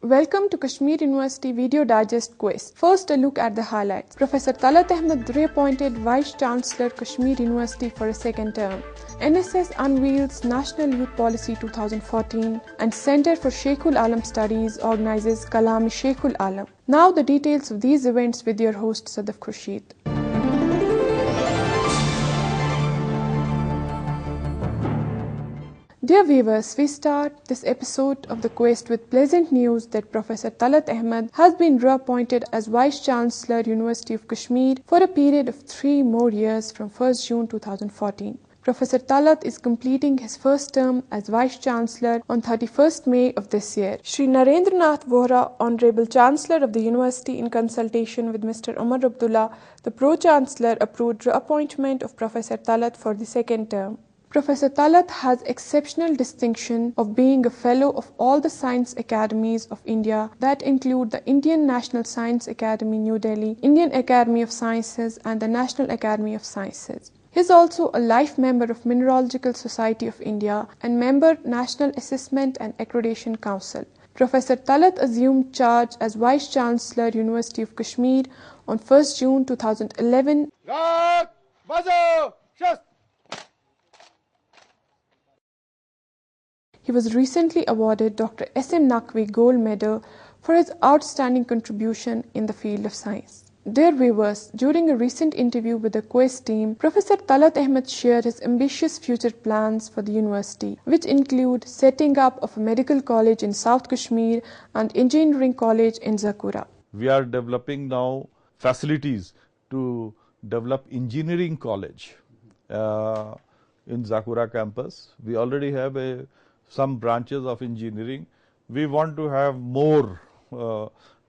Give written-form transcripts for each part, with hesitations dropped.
Welcome to Kashmir University Video Digest Quiz. First, a look at the highlights. Professor Talat Ahmed reappointed Vice Chancellor Kashmir University for a second term. NSS unveils National Youth Policy 2014 and Center for Sheikhul Alam Studies organizes Kalam Sheikhul Alam. Now the details of these events with your host Sadaf Khurshid. Dear viewers, we start this episode of the Quest with pleasant news that Professor Talat Ahmed has been reappointed as Vice Chancellor, University of Kashmir for a period of 3 more years from 1st June 2014. Professor Talat is completing his first term as Vice Chancellor on 31st May of this year. Shri Narendranath Vohra, Honorable Chancellor of the University, in consultation with Mr. Umar Abdullah, the Pro-Chancellor, approved reappointment of Professor Talat for the second term. Professor Talat has exceptional distinction of being a fellow of all the science academies of India that include the Indian National Science Academy, New Delhi, Indian Academy of Sciences and the National Academy of Sciences. He is also a life member of Mineralogical Society of India and member National Assessment and Accreditation Council. Professor Talat assumed charge as Vice Chancellor, University of Kashmir on 1st June 2011. He was recently awarded Dr. S.M. Naqvi Gold Medal for his outstanding contribution in the field of science. Dear viewers, during a recent interview with the Quest team, Professor Talat Ahmed shared his ambitious future plans for the university, which include setting up of a medical college in South Kashmir and engineering college in Zakura. We are developing now facilities to develop engineering college in Zakura campus. We already have some branches of engineering. We want to have more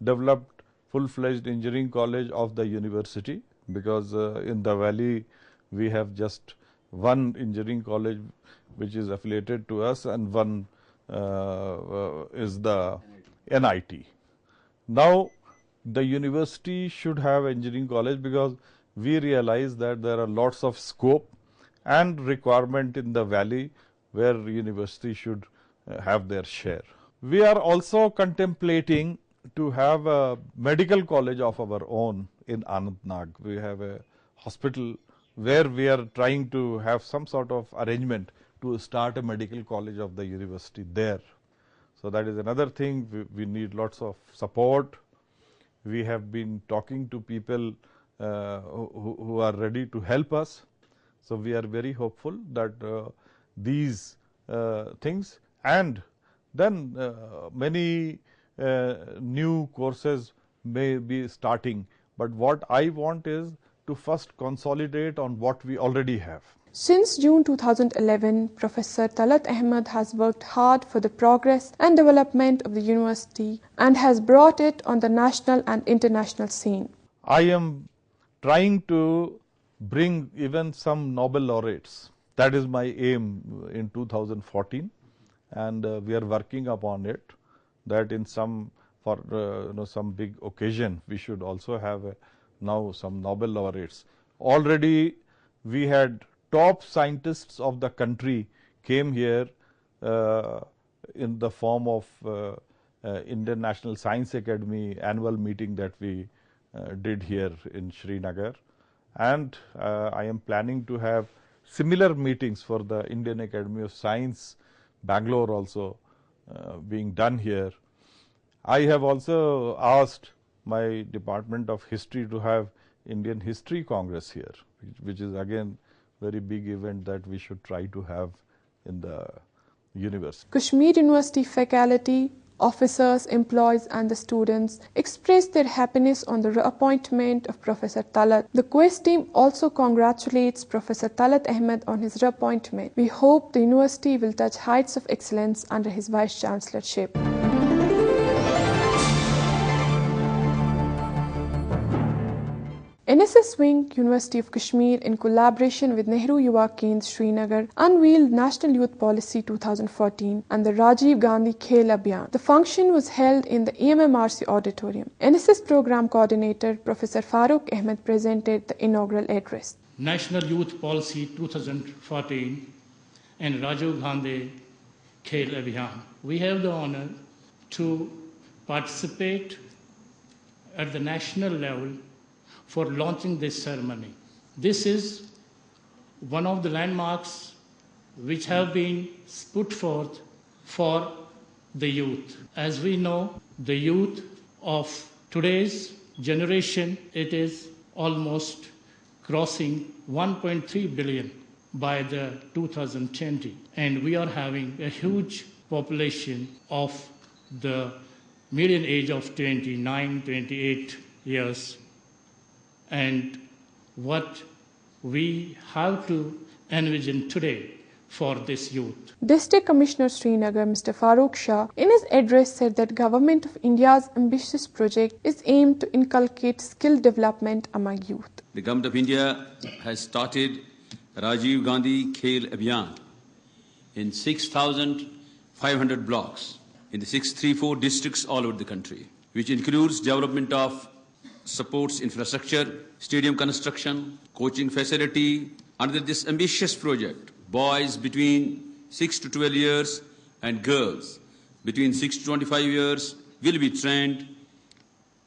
developed full-fledged engineering college of the university, because in the valley we have just one engineering college which is affiliated to us and one is the NIT. Now the university should have engineering college because we realize that there are lots of scope and requirement in the valley where university should have their share. We are also contemplating to have a medical college of our own in Anantnag. We have a hospital where we are trying to have some sort of arrangement to start a medical college of the university there. So that is another thing. We need lots of support. We have been talking to people who are ready to help us. So we are very hopeful that these things, and then many new courses may be starting, but what I want is to first consolidate on what we already have. Since June 2011, Professor Talat Ahmed has worked hard for the progress and development of the university and has brought it on the national and international scene. I am trying to bring even some Nobel laureates. That is my aim in 2014, and we are working upon it, that in some big occasion we should also have now some Nobel laureates. Already we had top scientists of the country came here in the form of Indian National Science Academy annual meeting that we did here in Srinagar, and I am planning to have similar meetings for the Indian Academy of Science, Bangalore also being done here. I have also asked my Department of History to have Indian History Congress here, which is again very big event that we should try to have in the university. Kashmir University faculty, officers, employees and the students expressed their happiness on the reappointment of Professor Talat. The Quest team also congratulates Professor Talat Ahmed on his reappointment. We hope the university will touch heights of excellence under his Vice Chancellorship. NSS Wing, University of Kashmir, in collaboration with Nehru Yuva Kendra, Srinagar, unveiled National Youth Policy 2014 and the Rajiv Gandhi Khel Abhiyan. The function was held in the EMMRC auditorium. NSS Program Coordinator Professor Farooq Ahmed presented the inaugural address. National Youth Policy 2014 and Rajiv Gandhi Khel Abhiyan. We have the honor to participate at the national level for launching this ceremony. This is one of the landmarks which have been put forth for the youth. As we know, the youth of today's generation, it is almost crossing 1.3 billion by the 2020. And we are having a huge population of the median age of 29, 28 years. And what we have to envision today for this youth. District Commissioner Srinagar, Mr. Farooq Shah, in his address said that Government of India's ambitious project is aimed to inculcate skill development among youth. The Government of India has started Rajiv Gandhi Khel Abhiyan in 6,500 blocks in the 634 districts all over the country, which includes development of supports infrastructure, stadium construction, coaching facility. Under this ambitious project, boys between 6 to 12 years and girls between 6 to 25 years will be trained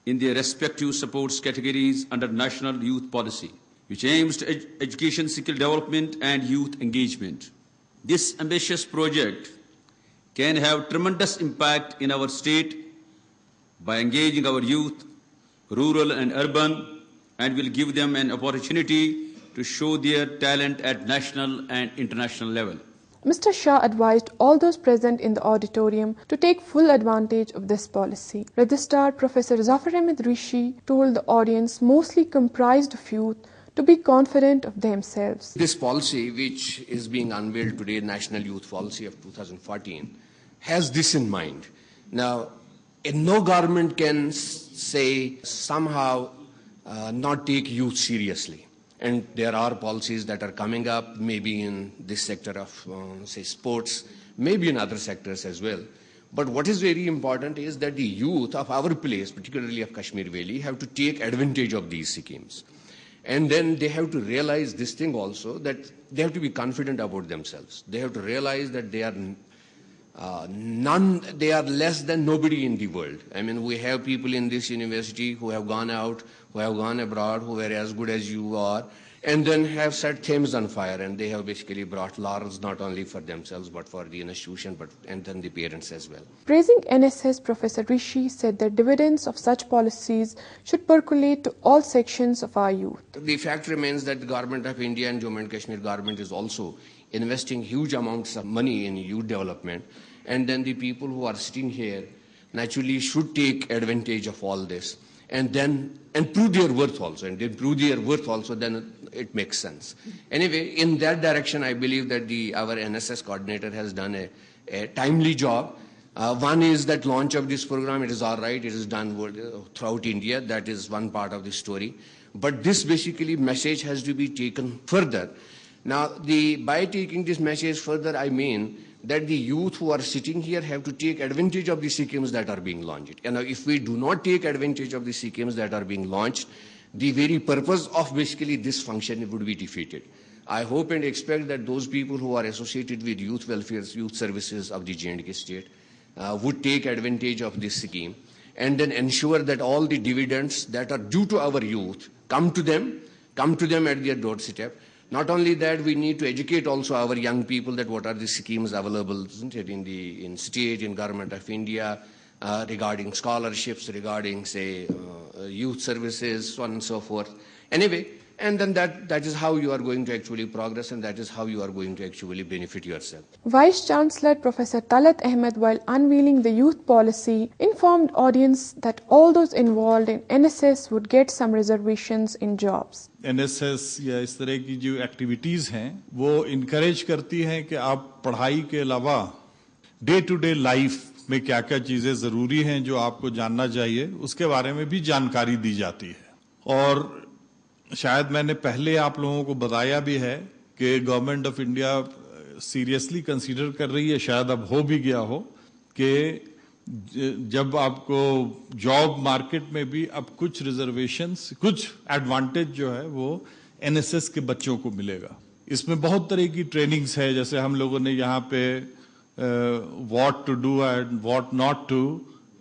in their respective supports categories under National Youth Policy, which aims to education, skill development and youth engagement. This ambitious project can have tremendous impact in our state by engaging our youth, rural and urban, and will give them an opportunity to show their talent at national and international level. Mr. Shah advised all those present in the auditorium to take full advantage of this policy. Registrar Professor Zafar Ahmed Rishi told the audience, mostly comprised of youth, to be confident of themselves. This policy, which is being unveiled today, National Youth Policy of 2014, has this in mind. Now, no government can say somehow not take youth seriously. And there are policies that are coming up, maybe in this sector of, say, sports, maybe in other sectors as well. But what is very important is that the youth of our place, particularly of Kashmir Valley, have to take advantage of these schemes. And then they have to realize this thing also, that they have to be confident about themselves. They have to realize that they are they are less than nobody in the world. I mean, we have people in this university who have gone out, who have gone abroad, who were as good as you are, and then have set Thames on fire, and they have basically brought laurels not only for themselves but for the institution, and then the parents as well. Praising NSS, Professor Rishi said that dividends of such policies should percolate to all sections of our youth. The fact remains that the Government of India and Jammu and Kashmir government is also investing huge amounts of money in youth development, and then the people who are sitting here naturally should take advantage of all this and prove their worth also, and then prove their worth also, then it makes sense. Anyway, in that direction, I believe that our NSS coordinator has done a timely job. One is that launch of this program, it is all right, it is done throughout India, that is one part of the story. But this basically message has to be taken further. Now, by taking this message further, I mean that the youth who are sitting here have to take advantage of the schemes that are being launched. And if we do not take advantage of the schemes that are being launched, the very purpose of basically this function would be defeated. I hope and expect that those people who are associated with youth welfare, youth services of the J&K state would take advantage of this scheme and then ensure that all the dividends that are due to our youth come to them at their doorstep. Not only that, we need to educate also our young people that what are the schemes available, isn't it, in state, in Government of India, regarding scholarships, regarding, say, youth services, so on and so forth. Anyway, and then that is how you are going to actually progress, and that is how you are going to actually benefit yourself. Vice Chancellor Professor Talat Ahmed, while unveiling the youth policy, informed audience that all those involved in NSS would get some reservations in jobs. NSS या इस तरह की जो activities हैं वो encourage करती हैं कि आप पढ़ाई के अलावा डे टू डे लाइफ में क्या क्या चीज़ें ज़रूरी हैं जो आपको जानना चाहिए, उसके बारे में भी जानकारी दी जाती है। और शायद मैंने पहले आप लोगों को बताया भी है कि government of India seriously consider कर रही है, शायद अब हो भी गया हो, कि जब आपको जॉब मार्केट में भी अब कुछ रिजर्वेशंस, कुछ एडवांटेज जो है वो एनएसएस के बच्चों को मिलेगा। इसमें बहुत तरह की ट्रेनिंग्स है, जैसे हम लोगों ने यहाँ पे what to do and what not to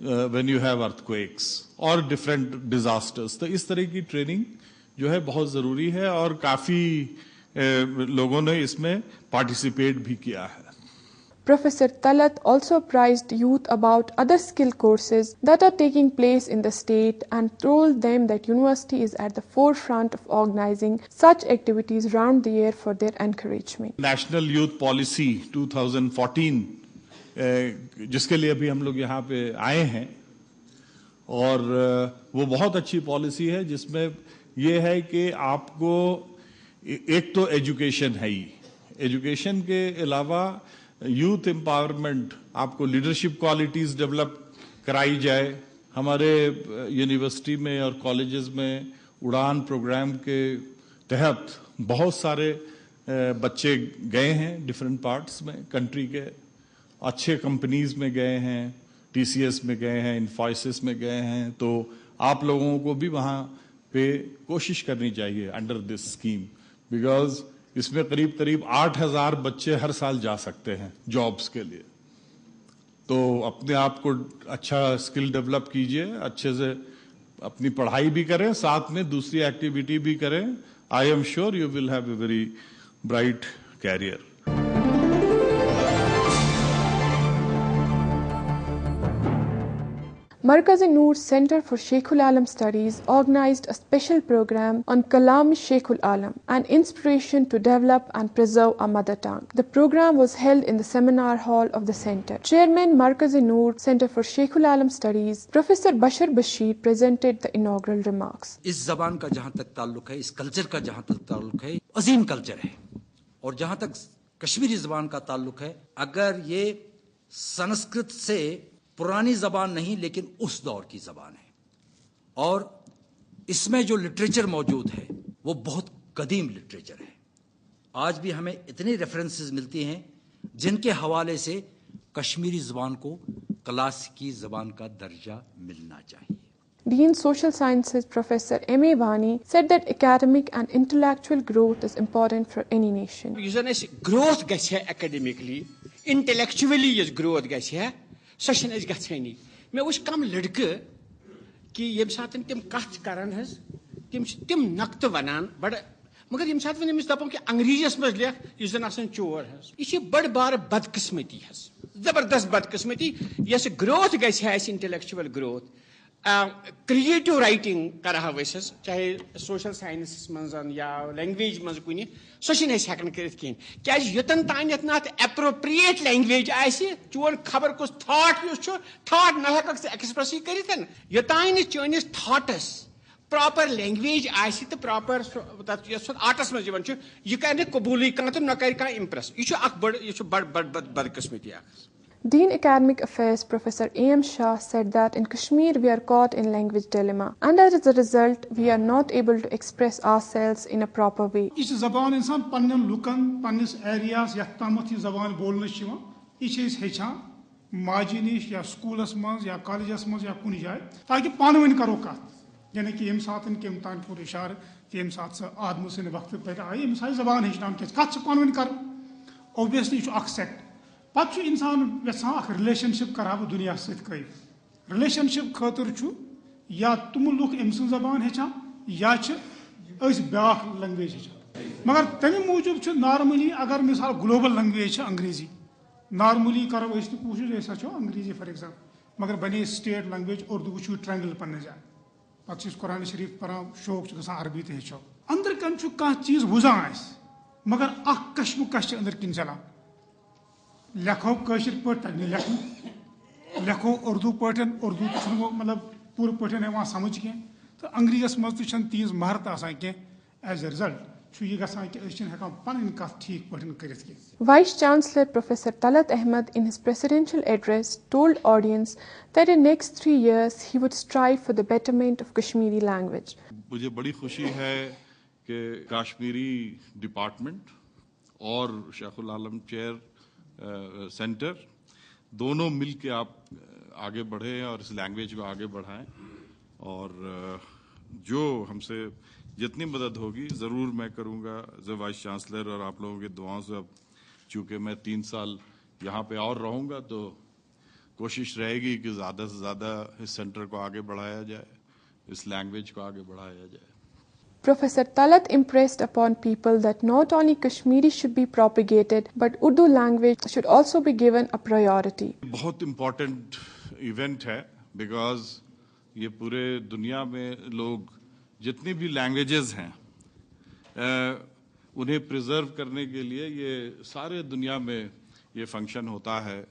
when you have earthquakes or different disasters. تو اس طرح کی ٹریننگ جو ہے بہت ضروری ہے اور کافی لوگوں نے اس میں پارٹیسپیٹ بھی کیا ہے. Professor Talat also apprised youth about other skill courses that are taking place in the state and told them that university is at the forefront of organizing such activities round the year for their encouragement. National youth policy 2014 جس کے لیے ابھی ہم لوگ یہاں پہ آئے ہیں، اور وہ بہت اچھی پالیسی ہے جس میں یہ ہے کہ آپ کو ایک تو ایجوکیشن ہے ہی، ایجوکیشن کے علاوہ یوتھ امپاورمنٹ، آپ کو لیڈرشپ کوالٹیز ڈیولپ کرائی جائے. ہمارے یونیورسٹی میں اور کالجز میں اڑان پروگرام کے تحت بہت سارے بچے گئے ہیں ڈفرینٹ پارٹس میں کنٹری کے، اچھے کمپنیز میں گئے ہیں، ٹی سی ایس میں گئے ہیں، انفوسس میں گئے ہیں. تو آپ لوگوں کو بھی وہاں پہ کوشش کرنی چاہیے انڈر دس اسکیم، بیکاز اس میں قریب 8,000 بچے ہر سال جا سکتے ہیں جابس کے لیے. تو اپنے آپ کو اچھا اسکل ڈیولپ کیجئے، اچھے سے اپنی پڑھائی بھی کریں، ساتھ میں دوسری ایکٹیویٹی بھی کریں. I am sure you will have a very bright career. Markaz-e-Noor Center for Sheikhul Alam Studies organized a special program on Kalam Sheikhul Alam, an inspiration to develop and preserve our mother tongue. The program was held in the seminar hall of the center. Chairman Markaz-e-Noor Center for Sheikhul Alam Studies, Professor Bashar Bashir, presented the inaugural remarks. اس زبان کا جہاں تک تعلق ہے، اس culture کا جہاں تک تعلق ہے، عظیم کلچر ہے. اور جہاں تک کشمیری زبان کا تعلق ہے، اگر یہ سنسکرت سے پرانی زبان نہیں لیکن اس دور کی زبان ہے، اور اس میں جو لٹریچر موجود ہے وہ بہت قدیم لٹریچر ہے. آج بھی ہمیں اتنی ریفرنسز ملتی ہیں جن کے حوالے سے کشمیری زبان کو کلاسیکی زبان کا درجہ ملنا چاہیے. Dean Social Sciences Professor M.A. Vani said that academic and intellectual growth is important for any nation. یُس زن اَسہِ growth گژھِ ہے academically, intellectually یُس growth گژھِ ہے سۄ چھنہٕ اَسہِ گژھٲنی. مےٚ وٕچھ کم لڑکہٕ کہ ییٚمہِ ساتہٕ تِم کتھ چھِ کران حظ تِم چھِ تِم نقطہٕ ونان بڑٕ، مگر ییٚمہِ ساتہٕ وۄنۍ أمِس دپان کہ انگریزیس منٛز لیکھ یُس زن آسان چور حظ، یہِ چھِ بٔڑ بارٕ بدقسمتی حظ، زبردست بدقسمتی. یۄس گروتھ گژھِ ہے اَسہِ انٹلیکچُول گروتھ، کریٹو رائٹنگ کرہو أسۍ حظ، چاہے سوشل سائنسس منٛز یا لینگویج منٛز کُنہِ، سۄ چھِنہٕ أسۍ ہٮ۪کان کٔرِتھ کِہینۍ. کیازِ یوٚتن تانٮ۪تھ نہٕ اتھ ایپروپریٹ لینگویج آسہِ، چون خبر کُس تھاٹ یُس چھُ، تھاٹ نہ ہٮ۪ککھ ژٕ ایکسپریسٕے کٔرِتھ. یوٚتانۍ نہٕ چٲنِس تھاٹس پراپر لینگویج آسہِ تہٕ پراپر تتھ یۄس آرٹس منٛز یِوان چھُ، یہِ کرِ نہٕ قبوٗلٕے کانٛہہ تہٕ نہ کرِ کانٛہہ امپریس. یہِ چھُ اکھ بٔڑ، یہِ چھُ بڑ بدقسمتی اکھ. Dean Academic Affairs Professor A.M. Shah said that in Kashmir we are caught in language dilemma, and as a result we are not able to express ourselves in a proper way. یہ زبان انسان پنن لکن پنس Arias یتھ تامتھ یہ زبان بولنے یہ ہچان ماجی نش یا سکولس مز یا کالجس مز یا کن جائے، تاکہ پان ون کرو کت. یعنی کہ یم سات کم تان پور اشارہ کہ یم سات سہ آدم سند وقت پہ آئی امس آئی زبان ہچان کت پان ون کر. اوبیسلی یہ اخ سیکٹ. پتہ انسان یژھان اخ رلیشن شپ کرا بہ دنیا ست قائم. رلیشن شپ خاطر یا تم لوگ ام سن زبان ہچان یا بیاکھ لینگویج ہچان. مگر تمہ موجود نارملی اگر مثال گلوبل لینگویج انگریزی، نارملی کرو اس کوشش أسۍ ہچو انگریزی فار ایگزامپل، مگر بنے سٹیٹ لینگویج اردو وچو ٹرینگل پنہ جائے. پتہ قرآن شریف پران شوق گژھان عربی تہ ہچو. اندر کن کانٛہہ چیز وزان آس مگر اخ کشمکش اندر کن چلان. لکھو کٲشر پٲٹھۍ تگہ نہٕ لیکھُن، لکھو اردو پٲٹھۍ، اردو تہ چھُنہٕ مطلب پوٗرٕ پٲٹھۍ یِوان سمجھ کینٛہہ، تہٕ انگریزیس منٛز تہِ چھنہٕ تیٖژ مہارت آسان کینٛہہ. ایز اے رِزلٹ چھُ یہِ گژھان کہ أسۍ چھِنہٕ ہٮ۪کان پنٕنۍ کتھ ٹھیٖک پٲٹھۍ کٔرِتھ کینٛہہ. Vice Chancellor Professor Talat Ahmed in his presidential address told audience that in next 3 years he would strive for the betterment of Kashmiri language. مجھے بڑی خوشی ہے کہ کاشمیری ڈپارٹمنٹ اور شیخ العالم چیئر سینٹر دونوں مل کے آپ آگے بڑھیں اور اس لینگویج کو آگے بڑھائیں. اور جو ہم سے جتنی مدد ہوگی ضرور میں کروں گا ایز اے وائس چانسلر، اور آپ لوگوں کی دعاؤں سے. اب چونکہ میں 3 سال یہاں پہ اور رہوں گا تو کوشش رہے گی کہ زیادہ سے زیادہ اس سینٹر کو آگے بڑھایا جائے, اس لینگویج کو آگے بڑھایا جائے. Professor Talat impressed upon people that not only Kashmiri should be propagated, but Urdu language should also be given a priority. بہت امپورٹنٹ ایونٹ ہے, بیکاز یہ پورے دنیا میں لوگ جتنی بھی لینگویجز ہیں انہیں پریزرو کرنے کے لیے یہ سارے دنیا میں یہ فنکشن ہوتا ہے.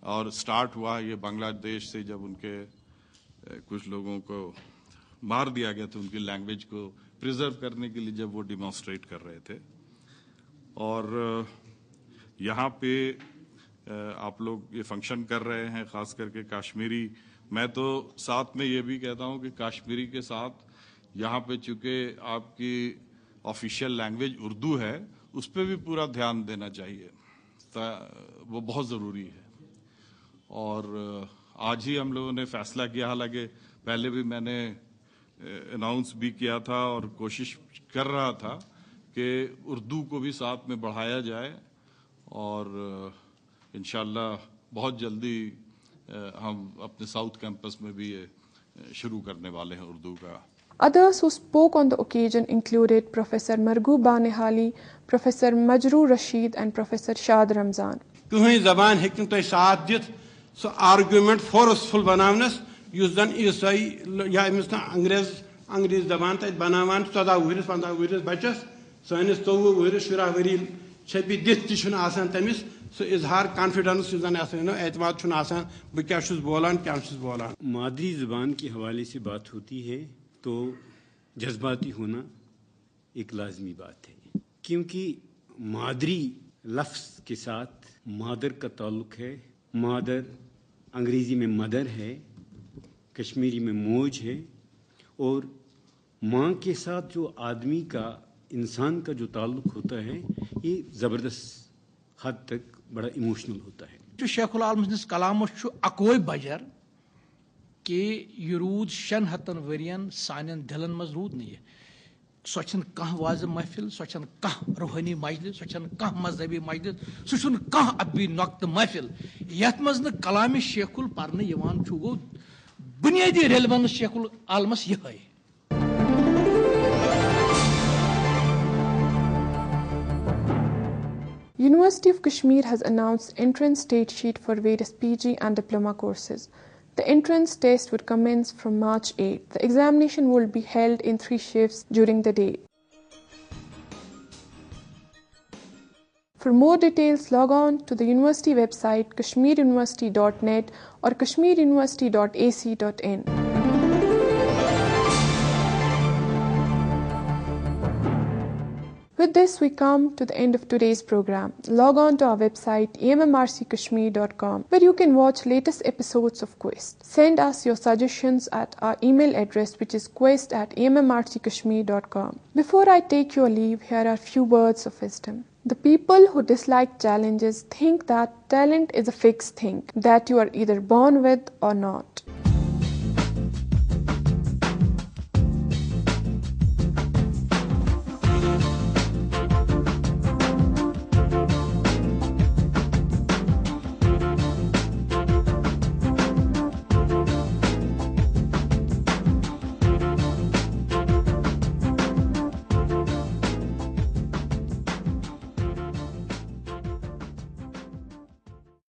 اور سٹارٹ ہوا یہ بنگلہ دیش سے, جب ان کے کچھ لوگوں کو مار دیا گیا تھا ان کی لینگویج کو پریزرو کرنے کے لیے, جب وہ ڈیمانسٹریٹ کر رہے تھے. اور یہاں پہ آپ لوگ یہ فنکشن کر رہے ہیں, خاص کر کے کاشمیری. میں تو ساتھ میں یہ بھی کہتا ہوں کہ کاشمیری کے ساتھ یہاں پہ چونکہ آپ کی آفیشیل لینگویج اردو ہے, اس پہ بھی پورا دھیان دینا چاہیے, وہ بہت ضروری ہے. اور آج ہی ہم لوگوں نے فیصلہ کیا, حالانکہ پہلے بھی میں نے اناؤنس بھی کیا تھا اور کوشش کر رہا تھا کہ اردو کو بھی ساتھ میں بڑھایا جائے, اور انشاءاللہ بہت جلدی ہم اپنے ساؤتھ کیمپس میں بھی یہ شروع کرنے والے ہیں اردو کا. Others who spoke on the occasion included Professor Margu Banihali, Professor Majroor Rashid and Professor Shad Ramzan. کہیں زبان ہیکن تو ساتھ دت سو آرگیومنٹ فورسفل بناونس یس زن عیسائی یا امس انگریز زبان تک بناوان 14 ورس 15 ورس بچس سانس 24 ورس 20 وری چھپی دت تہ آسان تمس سو اظہار کانفیڈنس زن اعتماد چھن آسان بہ کیا چھس بولان کیا چھس بولان. مادری زبان کے حوالے سے بات ہوتی ہے تو جذباتی ہونا ایک لازمی بات ہے, کیونکہ مادری لفظ کے ساتھ مادر کا تعلق ہے. مادر انگریزی میں مدر ہے, کشمیری میں موج ہے, اور ماں کے ساتھ جو آدمی کا انسان کا جو تعلق ہوتا ہے یہ زبردست حد تک بڑا ایموشنل ہوتا ہے. جو شیخ العالم سندس کلامس اکوئی بجر کہ یہ رود 600 ورین سان دلن مز رود نہیں, سو کھانا واضح محفل, سو کھانا روحانی مجلس, سو کھانا مذہبی مجلس, سو کھانا ادبی نقطہ محفل یت مز کلام شیخ ال پرنے یوان گو بنیادی ریلیونس شیخ العالمس یہ. University of Kashmir has announced entrance date sheet for various PG and diploma courses. The entrance test would commence from March 8. The examination will be held in 3 shifts during the day. For more details, log on to the university website kashmiruniversity.net or kashmiruniversity.ac.in. With this, we come to the end of today's program. Log on to our website ammrckashmir.com, where you can watch latest episodes of Quest. Send us your suggestions at our email address, which is quest@ammrckashmir.com. Before I take your leave, here are few words of wisdom. The people who dislike challenges think that talent is a fixed thing that you are either born with or not.